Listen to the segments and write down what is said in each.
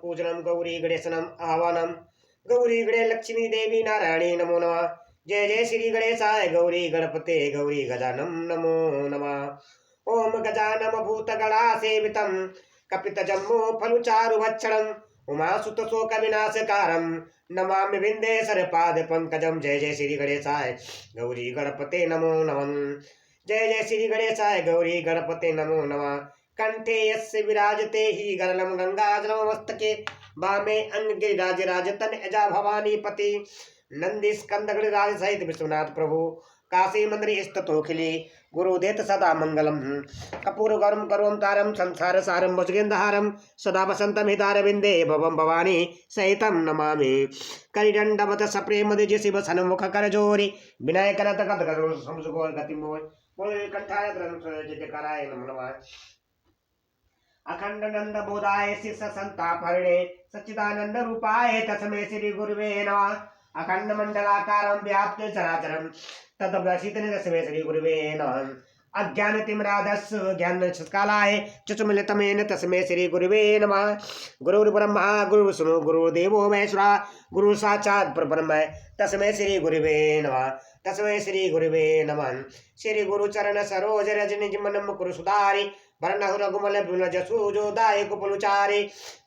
पूजनम गौरी गणेशनम आह्वानम गौरी गणे लक्ष्मी देवी नारायणी नमो नमः। जय जय श्री गणेशाय गौरी गणपते गौरी गजानम नमो नमः। ओम गजानम भूतगणा सेवितम कपित जम्मू फलुचारु भक्षणम उमासुत शोक विनाशकारम नमामि विंदेश्वर पाद पंकजम। जय जय श्री गणेशाय गौरी गणपते नमो नमः। जय जय श्री गणेशाय गौरी गणपते नमो नमः। कंठे यस्य विराजते ही गरलम गंगाजलम मस्तके वामे अंग गिरिराज राजतन अजा भवानी पति नंदी स्कंद गणराज सहित विश्वनाथ प्रभु काशी मंदिर स्थितोखिली गुरुदेत सदा मंगलम। कपूर गौरम करोम तारम संसार सारम भुजगेंदहारम सदा वसंतम हितारविंदे भवम भवानी सहितम नमामि। करिदंडवत सप्रेम दिज शिव सन्मुख कर जोरी विनय करत कत करो समसुगोर गति मोय बोले कंठाय ग्रंथ जय कराय नमः नमः। अखंड नंद बोधाय शिष संताप हरणे सच्चिदानंद रूपाय तस्मै श्री गुरुवे नमः। अखंड मंडलाकारं व्याप्त चराचरं तद्भासितं तस्मै श्री गुरुवे नमः। अज्ञानतिमिरान्धस्य ज्ञानशलाकया चक्षुर्मीलितं तस्मै श्री गुरुवे नमः। गुरुर्ब्रह्मा गुरुर्विष्णुः गुरुर्देवो महेश्वरः गुरुः साक्षात् परब्रह्म तस्मै श्री गुरुवे नमः। तस्मै श्री गुरुवे नमः। श्री गुरुचरण सरोज रज निज मन मुकुर सुधारि वरनहु रघुमल बिमल जसु जो दायक फलचारि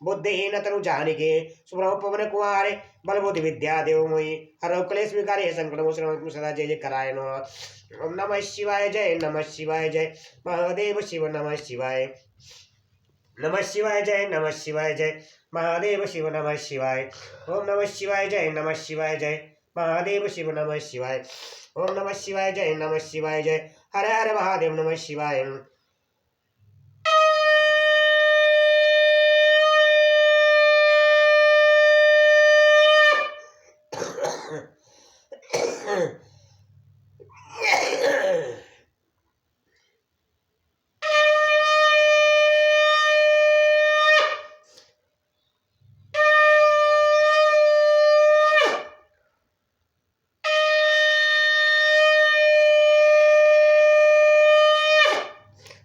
बुद्धिहीन तनु जानिके सुब्रह्म पवन कुमारे बल बुद्धि विद्या देव मोहि हरौ क्लेश विकारे संकट मोचन सदा जय जय कराय नमः। ओम नमः शिवाय जय नमः शिवाय जय महादेव शिव नमः शिवाय नमः शिवाय जय नमः शिवाय जय महादेव शिव नमः शिवाय। ओम नमः शिवाय जय नमः शिवाय जय महादेव शिव नमः शिवाय। ओम नमः शिवाय जय नमः शिवाय जय हर हर महादेव नमः शिवाय।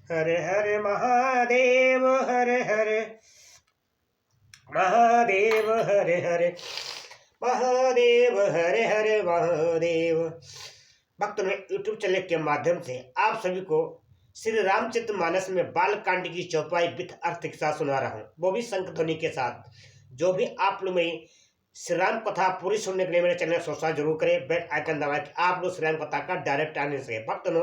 हर हर महादेव हर हर महादेव हर हर महादेव हर हर महादेव। भक्तों ने यूट्यूब चैनल के माध्यम से आप सभी को श्री रामचरित मानस में बाल कांड की चौपाई विथ अर्थ के साथ सुना रहा हूँ, वो भी शंख ध्वनि के साथ। जो भी आप लोग में श्री राम कथा पूरी सुनने के लिए मेरे चैनल सब्सक्राइब जरूर करें, बेल आइकन दबाएं कि आप लोग श्री राम कथा का डायरेक्ट आने से। भक्तों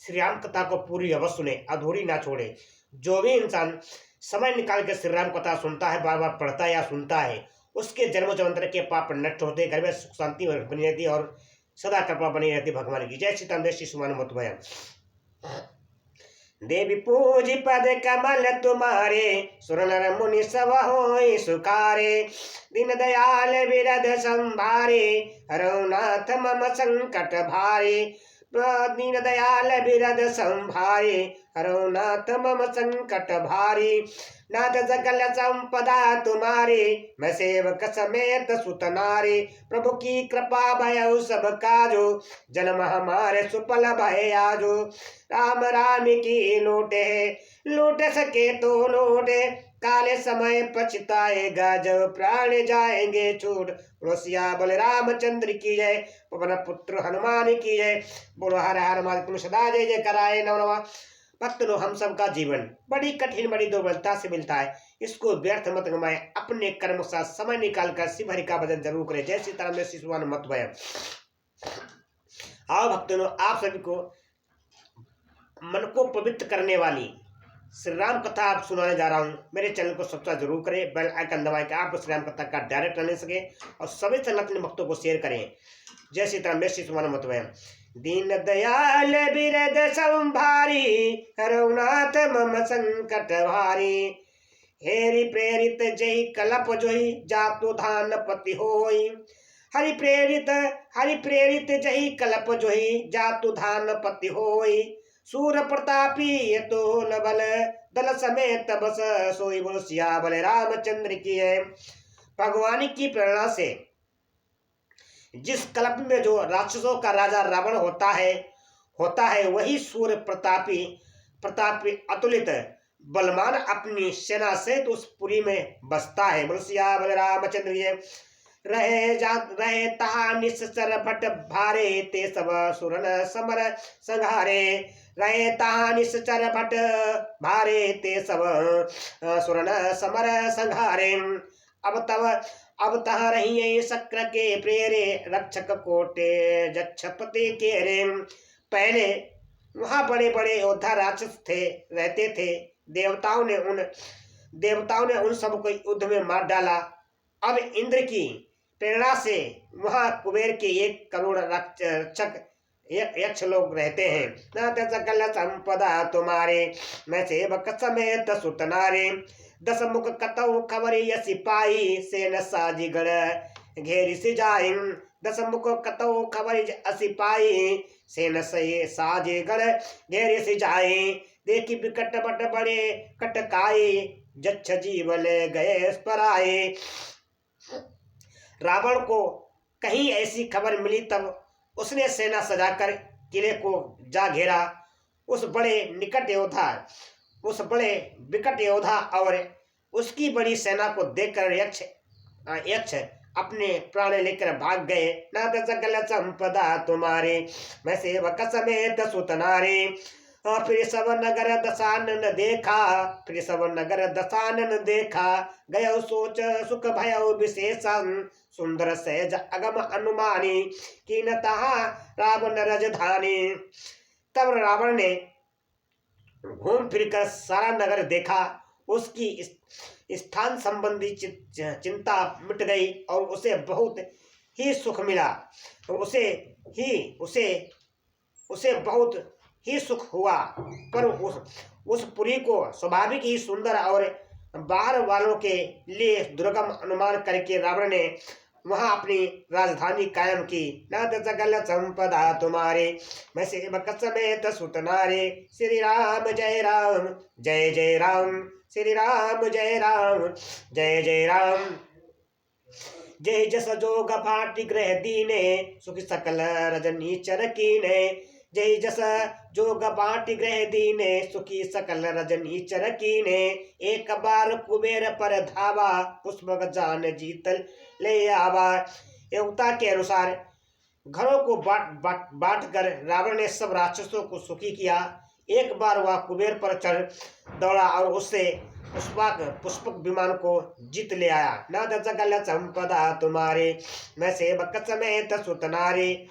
श्री राम कथा को पूरी अवश्य सुने, अधूरी ना छोड़े। जो भी इंसान समय निकाल के श्री राम कथा सुनता है, बार बार पढ़ता है या सुनता है, उसके जन्म जन्मांतर के पाप नष्ट होते, घर में सुख शांति बनी रहती और सदा कृपा बनी रहती भगवान की। जय सीताराम जय श्री सुमान मत भय। देवी पूज पद कमल तुम्हारे सुर नर मुनि सब होय सुखारे दीन दयाल विरध संभारे हरौ नाथ मम संकट भारे। दीन दयाल विरध संभारे हरौ नाथ मम संकट भारे। नाथ सकल संपदा तुम्हारे मैं सेवक समेत सुत नारे। प्रभु की कृपा भयउ सब काजो जन्म हमारे सुफल भय आजो। राम राम की लूटे लूट सके तो लूटे काले समय पछताएगा जब प्राण जाएंगे छूट। सिया बोले रामचंद्र की जय पवन पुत्र हनुमान की जय। बोलो हर हर महादेव तुम सदा जय जय कराए नव नवा। भक्तों हम सबका जीवन बड़ी कठिन बड़ी दुर्बलता से मिलता है, इसको व्यर्थ मत गमाए, अपने कर्म के साथ समय निकाल कर शिव हरि का भजन जरूर करें। जय सीताराम जय श्री सुमान मत भय। आओ भक्तों आप सभी को मन को पवित्र करने वाली श्री राम कथा आप सुनाने जा रहा हूँ। मेरे चैनल को सब्सक्राइब जरूर करें, बेल आइकन दबाएं कि आप श्री राम कथा का डायरेक्ट आने सके और सभी सनातन भक्तों को शेयर करें। जय सीताराम जय श्री सुमान मत भय। दीन दयाल बिरद संभारी हरौ नाथ मम संकट भारी। हेरि प्रेरित जय कलप जोई जातु धान पति होई। हरि प्रेरित जय कलप जोई जातु धान पति होई। सूर प्रतापी तो बल दल समेत बस सोई। बोलो सिया बोले रामचंद्र की है। भगवान की प्रेरणा से जिस कल्प में जो राक्षसों का राजा रावण होता है वही सूर्य प्रतापी अतुलित बलवान अपनी सेना से तो उस पुरी में बसता है। बोलिया बलरामचंद्र जी। रहे ता निश्चर भट भारे ते सब सुरन समर संघारे। रहे ता निश्चर भट भारे ते सब सुरन समर संघारे। अब तह रही शक्र के प्रेरे रक्षक कोटे जक्षपति के रे। पहले वहां बड़े बड़े योद्धा राक्षस थे रहते थे। देवताओं ने उन सबको युद्ध में मार डाला। अब इंद्र की प्रेरणा से वहां कुबेर के 1 करोड़ रक्षक यक्ष लोग रहते हैं। न सकल संपदा तुम्हारे मैं सेवक समेत सुतनारे। 10 मुख कतौ खबर सिपाही सेन साजी गण घेरी से जाए। 10 मुख कतौ खबर सिपाही सेन से साजे गण घेरी से जाए। देखी विकट बट बड़े कटकाए जच्छ जीवल गए पराए। रावण को कहीं ऐसी खबर मिली तब उसने सेना सजाकर किले को जा घेरा। उस बड़े विकट योद्धा और उसकी बड़ी सेना को देखकर यक्ष अपने प्राण लेकर भाग गए। नाथ सकल संपदा तुम्हारे मैं सेवक समेत सुतनारे। फिर सब नगर दसानन देखा गयो सोच सुख भयो विशेषं। सुंदर सहज अगम अनुमानी कीनता रावण राजधानी। तब रावण ने घूम फिरकर सारा नगर देखा। उसकी स्थान संबंधी चिंता मिट गई और उसे बहुत ही सुख मिला। उसे बहुत ही सुख हुआ। पर उस पुरी को स्वाभाविक ही सुंदर और बाहर वालों के लिए दुर्गम अनुमान करके रावण ने वहां अपनी राजधानी कायम की। नाथ सकल संपदा तुम्हारे मैं सेवक समेत सुतनारे। श्री राम जय राम जय जय राम। श्री राम जय राम जय जय राम। जय जस जोग पाटि ग्रह दीने सुख सकल रजनी चर कीने। जय जस जोग बाटी ग्रह दीने सुखी सकल रजनी चर कीने। एक बार कुबेर पर धावा पुष्पक जान जीतल ले आवा। देवता के अनुसार घरों को बांट कर रावण ने सब राक्षसों को सुखी किया। एक बार वह कुबेर पर चढ़ दौड़ा और उससे पुष्पक विमान को जीत ले आया। नाथ सकल संपदा तुम्हारे मैं सेवक समेत सुतनारे।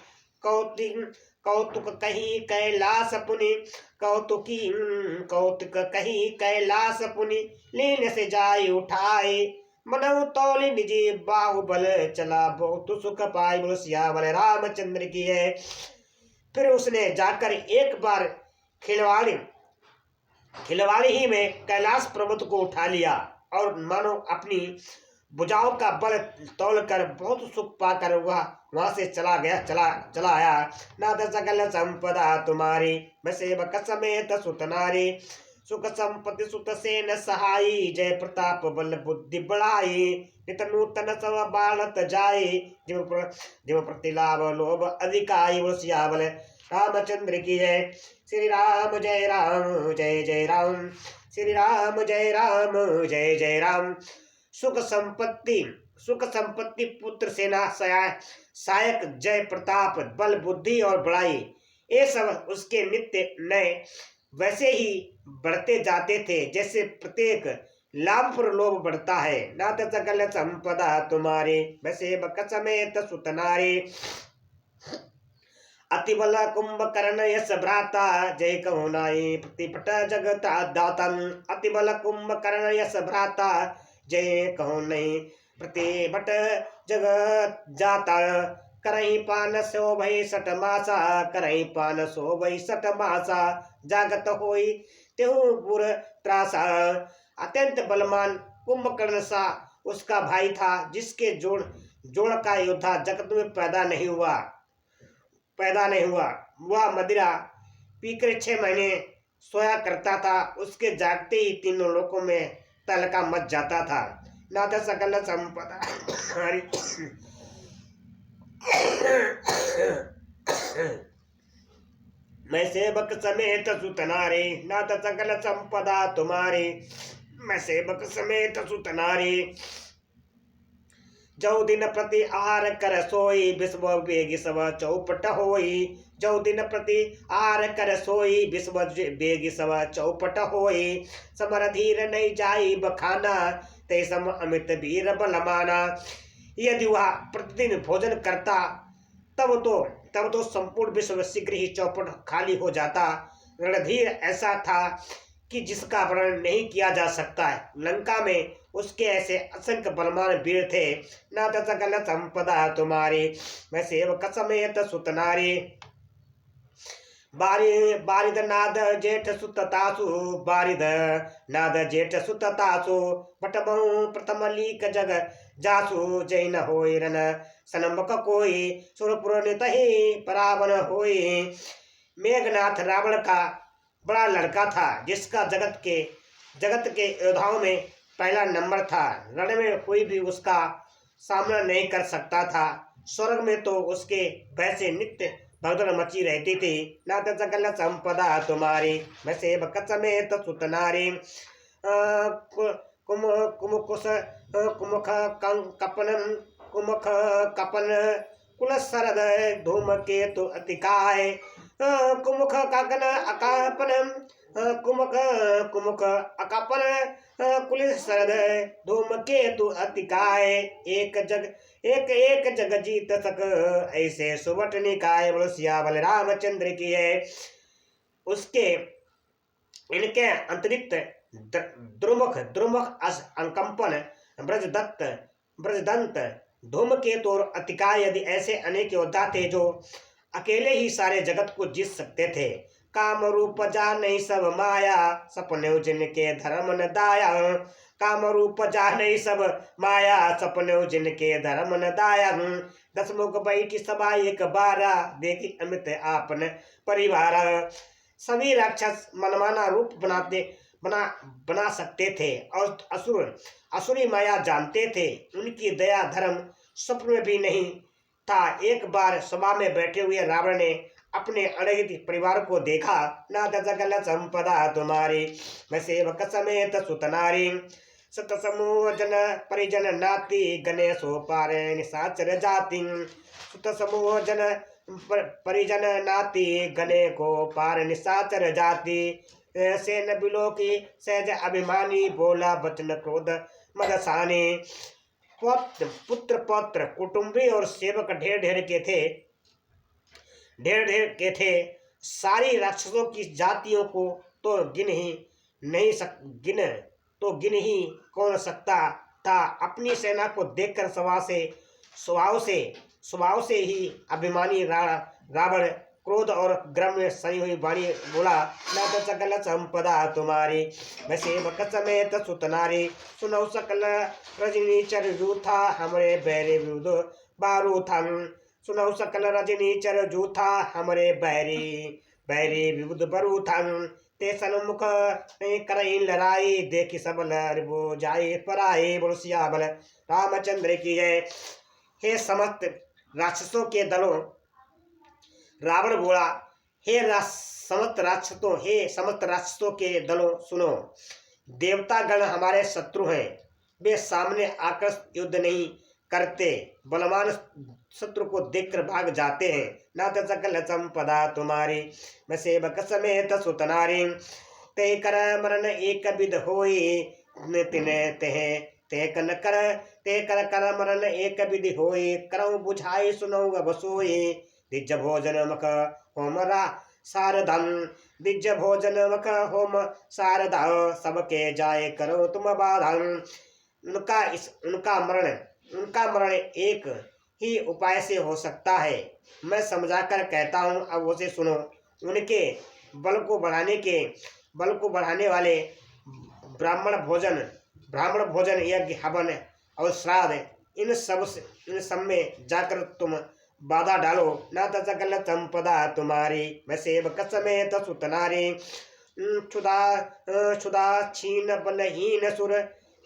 कौतुक कहीं कैलाश पुनि कौतुक कहीं कैलाश पुनि लेने से जाय उठाए। मनऊ तौल निजी बाहुबल चला बहुत सुख पाए। बोलो सियावर रामचंद्र की है। फिर उसने जाकर एक बार खिलवाड़ी ही में कैलाश पर्वत को उठा लिया और मानो अपनी भुजाओं का बल तौल कर बहुत सुख पाकर वह वहां से चला आया। नाथ सकल संपदा तुम्हारी मैं सेवक समेत सुतनारी। सुख संपत्ति सुत सेन सहाई जय प्रताप बल बुद्धि बढ़ाई। नित नूतन सब बालत जाए जिम प्रतिलाभ लोभ अधिकाई। वो सियावल रामचंद्र की जय। श्री राम जय राम जय जय राम। श्री राम जय राम जय जय राम। सुख संपत्ति पुत्र सेना सहायक जय प्रताप बल बुद्धि और बड़ाई ये सब उसके नित्य नए वैसे ही बढ़ते जाते थे जैसे प्रत्येक लाभ पर लोभ बढ़ता है। नाथ सकल संपदा तुम्हारे मैं सेवक समेत सुतनारे। अतिबल कुंभकर्ण यश भ्राता जय कहो नाई प्रतिपट जगत दातन। अतिबल कुंभकर्ण यश भ्राता जय कहो नहीं प्रतिभट जगत जाता। करही पान सो भई सठ मासा करही पान सो भई सठ मासा। जागत होई तेहु पुर त्रासा। अत्यंत बलवान कुंभकर्ण सा उसका भाई था जिसके जोड़ का योद्धा जगत में पैदा नहीं हुआ। वह मदिरा पीकर 6 महीने सोया करता था। उसके जागते ही तीनों लोकों में तहलका मच जाता था। नाथ सकल संपदा मैं सेवक समेत सुत नारी, नाथ सकल संपदा तुम्हारी। मैं सेवक समेत सुत नारी, जो दिन प्रति आहार कर सोई, विश्व वेगी सब चौपट होई। जो दिन प्रति आहार कर सोई, विश्व वेगी सब चौपट होई। समर धीर नहीं जाई बखाना, ते सम अमित वीर बलमाना। यदि वह प्रतिदिन भोजन करता तब तो संपूर्ण विश्व शीघ्र ही चौपट खाली हो जाता। रणधीर ऐसा था कि जिसका वर्णन नहीं किया जा सकता है। लंका में उसके ऐसे असंख्य बलवान वीर थे। नाथ सकल संपदा तुम्हारी, मैं सेवक समेत सुत नारी। बारिद नाद जेठ सुततासु, बारिद नाद जेठ सुततासु। बटबहु प्रथम लीक जग जासु, जैन होई रन सनम्बक कोई। सुरपुर नितहि परावन होई। मेघनाथ रावण का बड़ा लड़का था, जिसका जगत के योद्धाओं में पहला नंबर था। रण में कोई भी उसका सामना नहीं कर सकता था। स्वर्ग में तो उसके वैसे नित्य भगदड़ मची रहती थी। नाथ सकल संपदा तुम्हारी, मैं सेवक समेत सुत नारी। कुमुकुश कुमुख कपन कुमुख कपन कुल सरद धूम केतु अतिकाय। कुमुख काकन अकापन कुमुख कुमुख अकापन कुल सरद धूम केतु अतिकाय। एक जग जीत सक, ऐसे सुबट निकाय। बोलो सियावर रामचंद्र की है। उसके इनके अतिरिक्त द्रुमुख अंकंपन ब्रजदंत धूमकेतु और अतिकाय यदि ऐसे अनेक योद्धा थे जो अकेले ही सारे जगत को जीत सकते थे। काम रूप जा नहीं सब माया, सपने जिनके धर्म न दाया। काम रूप जा नहीं सब माया, सपने जिनके धर्म न दाया। 10 मुख बैठी सभा एक बारा, देखी अमित आपन परिवार। सभी राक्षस मनमाना रूप बना सकते थे और असुरी माया जानते थे। उनकी दया धर्म स्वप्न में भी नहीं था। एक बार सभा में बैठे हुए रावण ने अपने अड़गित परिवार को देखा। नाथ सकल संपदा तुम्हारी, मैं सेवक समेत सुत नारी। सत समूह जन परिजन नाती, गणेशो पारे निशाचर जाति। सुत समूह जन परिजन नाती, गणे को पार निशाचर जाति। से न बिलो की सहज अभिमानी, बोला वचन क्रोध मदसानी। पुत्र पौत्र कुटुंबी और सेवक ढेर ढेर के थे। सारी राक्षसों की जातियों को तो गिन ही कौन सकता था। अपनी सेना को देखकर स्वभाव से ही अभिमानी रावण क्रोध और ग्रम में सनी हुई वाणी बोला। नाथ सकल संपदा तुम्हारी, मैं सेवक समेत सुत नारी। सुनौ सकल रजनी चर जूथा, हमरे बैरे विरुद्ध बारू थम। सुनौ सकल रजनी चर जूथा, हमरे बैरी विरुद्ध बरू थम। ते सन्मुख करई लड़ाई, देखी सब लरबो जाए पराए। बोलो सियावर रामचंद्र की जय। हे समस्त राक्षसों के दलों, रावण बोला, हे समस्त राक्षसों के दलों सुनो। देवतागण हमारे शत्रु हैं, वे सामने आकर युद्ध नहीं करते, बलवान शत्रु को देखकर भाग जाते हैं। नाथ सकल संपदा तुम्हारी, मैं सेवक समेत सुत नारी। ते कर मरण एक विध होई, ते कर मरण एक विधि होई। करऊ बुझाई सुनऊ अब सोई, दिज भोजन मख होम शारदम। दिज भोजन मख होम शारदा, सबके जाए करो तुम बाधम। उनका मरण एक ही उपाय से हो सकता है, मैं समझाकर कहता हूँ, अब उसे सुनो। उनके बल को बढ़ाने वाले ब्राह्मण भोजन यज्ञ हवन और श्राद्ध, इन सब में जाकर तुम बाधा डालो। नाथ सकल संपदा तुम्हारी, मैं सेवक समेत सुत नारी। क्षुधा छीन बलहीन सुर,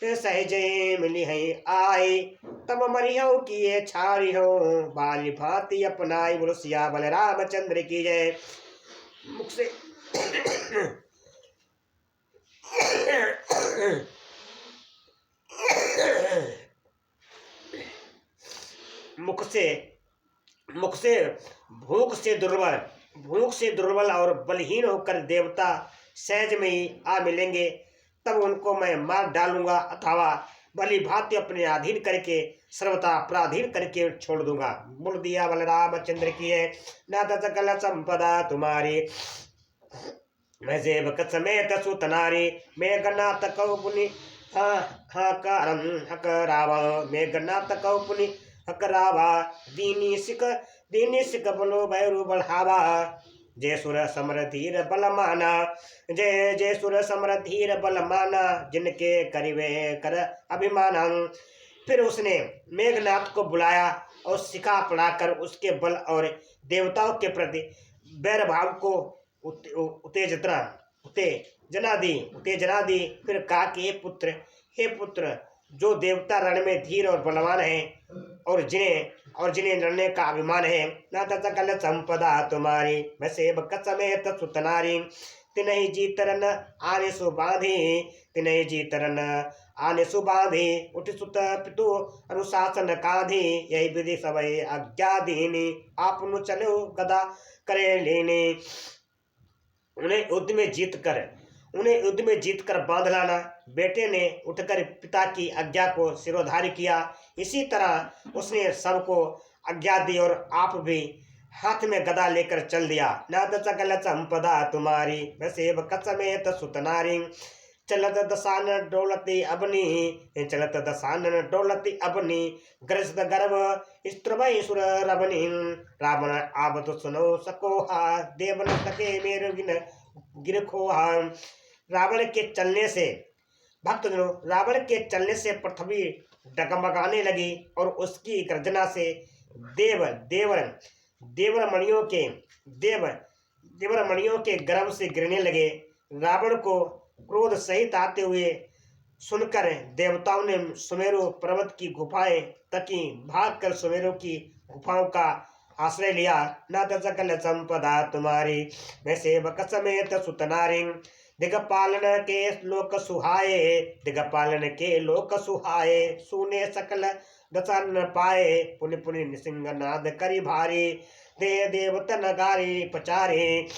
सहजे मिली है आए। तब मरियो किए छारी हो, बाली भांति अपनाई। बोलो सियावर रामचंद्र की जय। मुख से मुख से मुख से भूख से दुर्बल और बलहीन होकर देवता सहज में ही आ मिलेंगे, तब उनको मैं मार डालूंगा अथवा भली भांति अपने अधीन करके सर्वथा अपराधीन करके छोड़ दूंगा। बोल दिया बलरामचंद्र की है। नाथ सकल संपदा तुम्हारी, मैं सेवक समेत सुत नारी, मेघनाथ कौ पुनि हकारम हकरावा, मेघनाथ कौ पुनि हकरावा, दीनी सिक बलो भैरु बढ़ावा, जय सुर समर धीर बल माना, जय सुर समर धीर बल माना, जिनके करिवे कर अभिमान। फिर उसने मेघनाथ को बुलाया और सिखा पढ़ाकर उसके बल और देवताओं के प्रति बैर भाव को उत्तेजना दी। फिर कहा कि हे पुत्र, जो देवता रण में धीर और बलवान हैं और जिन्हें लड़ने का अभिमान है, नाथ सकल संपदा तुम्हारी, मैं सेवक समेत सुत नारी, तिनहि जीतरन आने सुबाधे, तिनहि जीतरन आने सुबाधे, उठ सुत पितु अनुशासन काधे, यही विधि सबई आज्ञा दीनी, आपनु चलो गदा करे लेने। उन्हें युद्ध में जीत कर बांध लाना। बेटे ने उठकर पिता की आज्ञा को सिरोधार्य किया। इसी तरह उसने सबको आज्ञा दी और आप भी हाथ में गदा लेकर चल दिया। नाथ सकल संपदा तुम्हारी, मैं सेवक समेत सुत नारी, चलत दसान डोलती अपनी, चलत दसान डोलती अपनी, ग्रस्त गर्भ स्त्रवै सुर रवनि, रावण आबत सुनो सकोहा, देवन सके मेरु गिर खोहा। रावण के चलने से पृथ्वी डगमगाने लगी और उसकी गर्जना से देवरमणियों के गर्भ से गिरने लगे। रावण को क्रोध सहित आते हुए सुनकर देवताओं ने सुमेरु पर्वत की गुफाएं तकी, भागकर सुमेरु की गुफाओं का आश्रय लिया। नाथ सकल संपदा तुम्हारी, मैं सेवक समेत सुत नारी, दिगपालन के लोक सुहाए, सुने सकल दसन पाए, पुनि पुनि निसिंग नाद करी भारी, दे देवत नगारी पचारे।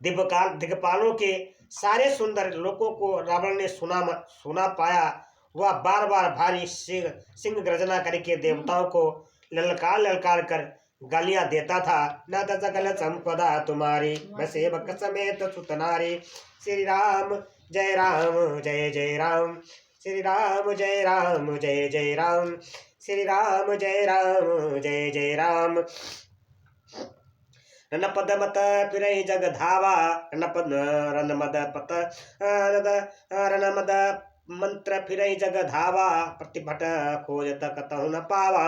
दिगपालों के सारे सुंदर लोकों को रावण ने सुना पाया। वह बार बार भारी सिंह गर्जना करके देवताओं को ललकार कर गालियां देता था। नाथ सकल संपदा तुम्हारी, मैं सेवक समेत सुत नारी। श्री राम जय राम जय जय राम, श्री राम जय राम जय जय राम, श्री राम जय राम जय जय राम। रणपद मत फिरहि जग धावा, रणमद मंत्र फिरहि जग धावा, प्रतिभट खोजत कतहु न पावा।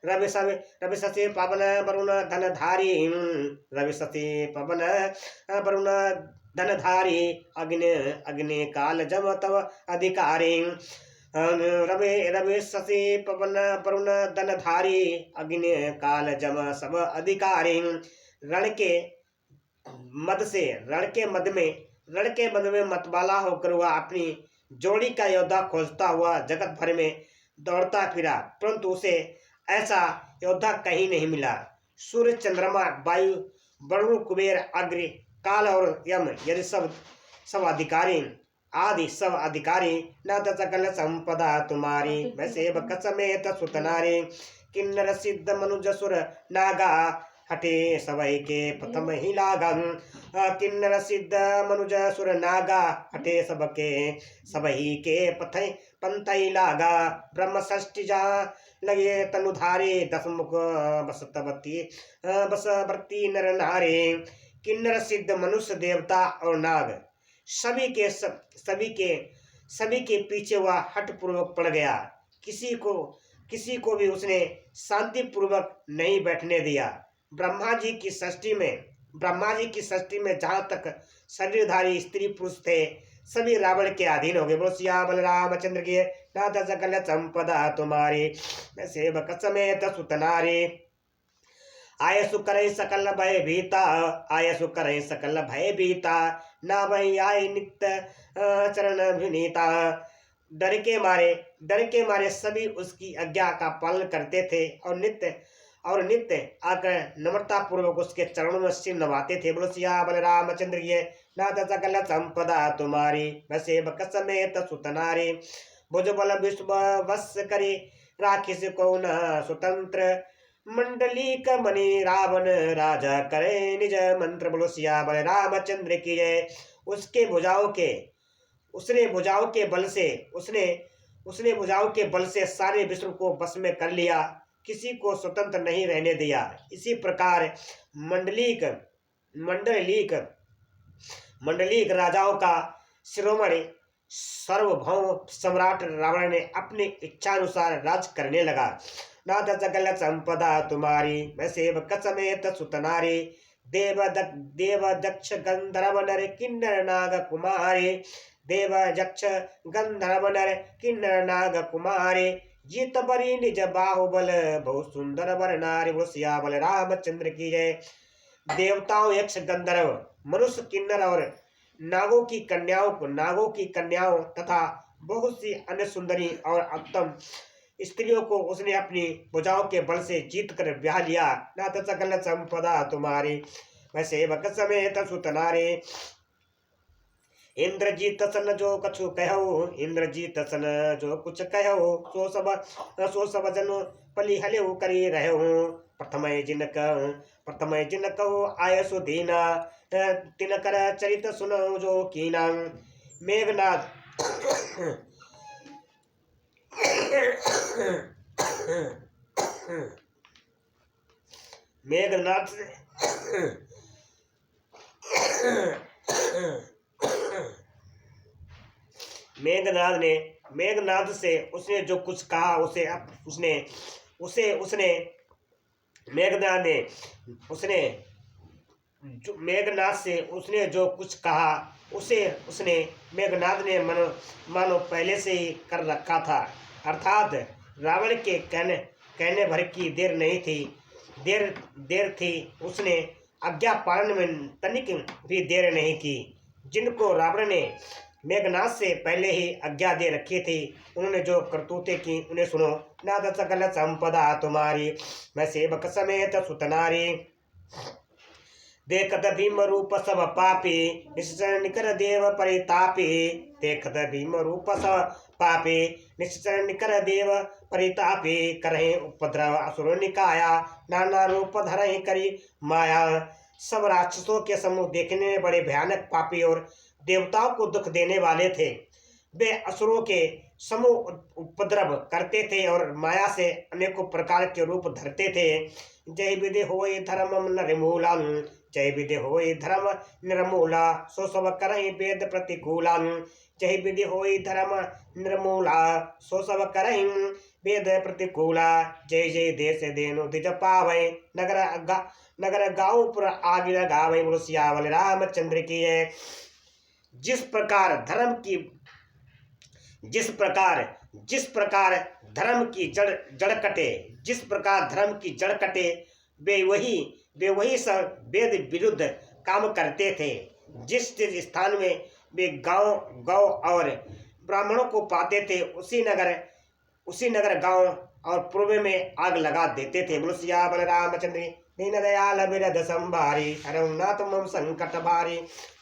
रवि शशि पवन वरुण धनधारी, रवि शशि पवन वरुण धनधारी, अग्नि काल जम तव अधिकारी। रवि शशि पवन वरुण धनधारी, अग्नि काल जम सब अधिकारी। रण के मद में मतवाला होकर वह अपनी जोड़ी का योद्धा खोजता हुआ जगत भर में दौड़ता फिरा, परंतु उसे ऐसा योद्धा कहीं नहीं मिला। सूर्य, चंद्रमा, वायु, वरुण, कुबेर, अग्नि, काल और यम यदि सब अधिकारी नाथ सकल संपदा तुम्हारी, मैं सेवक समेत सुत नारी। किन्नर सिद्ध मनुज सुर नागा, हटे सबई के प्रथम ही लागम। किन्नर सिद्ध मनुज सुर नागा, हटे सबही के पंथई लागा। ब्रह्म षष्टि जा लगे तनुधारे, दशमुख बसवर्ती नर नारे। किन्नर सिद्ध मनुष्य, देवता और नाग सभी के पीछे वह हठ पूर्वक पड़ गया। किसी को भी उसने शांति पूर्वक नहीं बैठने दिया। ब्रह्मा जी की सृष्टि में जहाँ तक शरीरधारी स्त्री पुरुष थे, सभी रावण के अधीन हो गए। बोलो सिया बलरामचंद्र की। नाथ सकल संपदा तुम्हारी, मैं सेवक समेत सुत नारी। आयसु करे सकल भय भीता, आयसु करे सकल भय भीता, ना वही आय नित्य चरण विनीता। डर के मारे सभी उसकी आज्ञा का पालन करते थे और नित्य आकर नम्रता पूर्वक उसके चरणों में सिर नवाते थे। बोलो सिया बलरामचंद्र की जय। नाथ सकल संपदा तुम्हारी, बसे बक समेत सुत नारी, भुज बल विश्व वश करे, राखिस को न स्वतंत्र, मंडली कमनि रावण राजा करे निज मंत्र। बोलो सिया बलरामचंद्र की जय। उसने भुजाओं के बल से सारे विश्व को बस में कर लिया, किसी को स्वतंत्र नहीं रहने दिया। इसी प्रकार मंडलीक राजाओं का शिरोमणि सार्वभौम सम्राट रावण ने अपनी इच्छानुसार राज करने लगा। नाथ सकल संपदा तुम्हारी, मैं सेवक समेत सुत नारी, देव दक्ष गंधर्व नर किन्नर नाग कुमारी, देव यक्ष गंधर्व नर किन्नर नाग कुमारी, जीत बरी निज बाहुबल बहुत सुंदर वर नारी। वो सिया बल रामचंद्र की जय। देवताओं, यक्ष, गंधर्व, मनुष्य, किन्नर और नागों की कन्याओं तथा बहुत सी अन्य सुंदरी और उत्तम स्त्रियों को उसने अपनी भुजाओं के बल से जीत कर ब्याह लिया। नाथ सकल संपदा तुम्हारी, मैं सेवक समेत सुत नारी, इंद्रजीत सन जो कछु कहो, इंद्रजीत सन जो कुछ कहो, सो सब जन पली हल्यो करी रहो, प्रथमय जिन कहो आयसु दीना, तिन कर चरित सुनो जो कीना। मेघनाद मेघनाद से उसने जो कुछ कहा उसने मेघनाद ने मानो पहले से ही कर रखा था। अर्थात रावण के कहने भर की देर थी। उसने आज्ञा पालन में तनिक भी देर नहीं की। जिनको रावण ने मेघनाद से पहले ही आज्ञा दे रखी थी, उन्होंने जो करतूतें की उन्हें सुनो। नाथ सकल संपदा तुम्हारी, मैं सेवक समेत सुत नारी, देखत भीम रूप सब पापी, निश्चर निकर देव परितापी, देखत भीम रूप सब पापी, निश्चर निकर देव परितापी, करहि उपद्रव असुर निकाया, नाना रूप धरहि करी माया। सब राक्षसों के समूह देखने में बड़े भयानक पापी और देवताओं को दुख देने वाले थे। वे असुरों के समूह उपद्रव करते थे और माया से अनेकों प्रकार के रूप धरते थे। जय विधि होय धर्म निर्मूला, जय विधि होय धर्म निर्मूला, सो सब करहि वेद प्रतिकूला, जय विधि होय धर्म निर्मूला, सो सब करहि वेद प्रतिकूला। जय जय देश देनु द्विज पावै, नगर गाँव पर आग लगावै। बोलो सियावर रामचंद्र की जय। जिस प्रकार धर्म की जड़ कटे, वे वही सब वेद विरुद्ध काम करते थे। जिस स्थान में वे गौ और ब्राह्मणों को पाते थे, उसी नगर गांव और पूर्व में आग लगा देते थे। बोलो सिया बलरामचंद्र। दीन दयाल बिरद संभारी, हरऊ नाथ मम संकट भारी,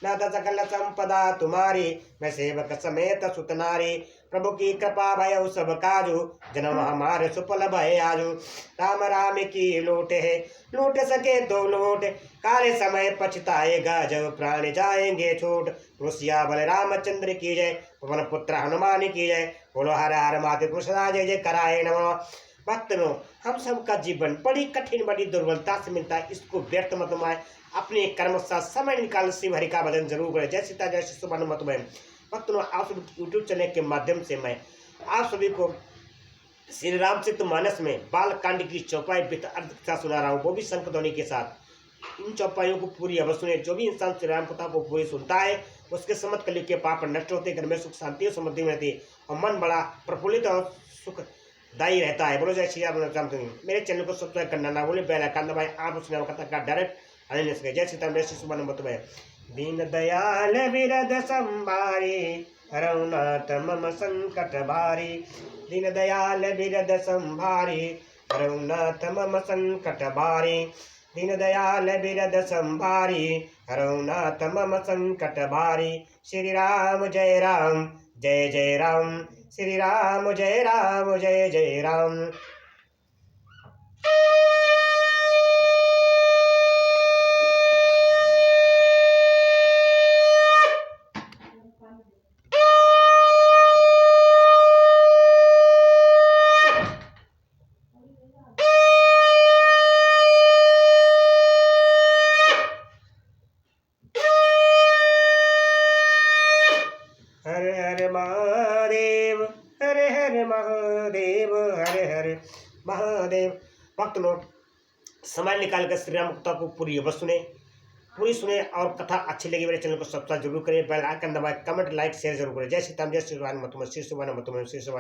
नाथ सकल संपदा तुम्हारी, मैं सेवक समेत सुत नारी, प्रभु की कृपा भय सब काजू, जन्म हमारे सुफल भय आजू। राम राम की लूट सके दो लूट, काले समय पछताएगा जब प्राण जाएंगे छूट। सिया बलरामचंद्र की जय। पवन पुत्र हनुमान की जय। बोलो हर हर महादेव सदा जय जय कराए नमः। भक्तों, हम सबका जीवन बड़ी कठिन बड़ी दुर्बलता से मिलता है। इसको व्यर्थ मत माए, अपने कर्म साथ समय निकाल शिव हरि का भजन जरूर करें। जय सीता जय श्री सुमन मत में। भक्तों, आप सभी यूट्यूब चैनल के माध्यम से मैं आप सभी को श्री रामचरितमानस में बाल कांड की चौपाई अर्थ सुना रहा हूँ, वो भी शंख ध्वनि के साथ। इन चौपाइयों को पूरी अवश्य सुने। जो भी इंसान श्री राम कथा को पूरी सुनता है, उसके समस्त कलयुग के पाप नष्ट होते, घर में सुख शांति और समृद्धि में रहती है और मन बड़ा प्रफुल्लित और दाई रहता है। बोलो जय श्री राम। मेरे चैनल को सब्सक्राइब करना ना भूले, बेल आइकन दबाएं, आप उसने कथा का डायरेक्ट आने सके। जय श्री राम, जय श्री सुबह मत में। दीन दयाल विरद संभारी, हरउनाथ मम संकट भारी। दीन दयाल विरद संभारी, हरउनाथ मम संकट भारी। दीन दयाल विरद संभारी, हरउनाथ मम संकट भारी। श्री राम जय राम, जय जय राम। श्री राम जय राम, जय जय राम। हर हर महादेव, हरे हरे महादेव, हरे हरे महादेव। भक्त लोग समय निकाल कर श्री राम कथा को पूरी सुने और कथा अच्छी लगी मेरे चैनल को सब्सक्राइब जरूर करें, बेल आइकन दबाएं, कमेंट लाइक शेयर जरूर करें। जय श्री राम, जय श्री राम। श्री सुबह श्री सुबह।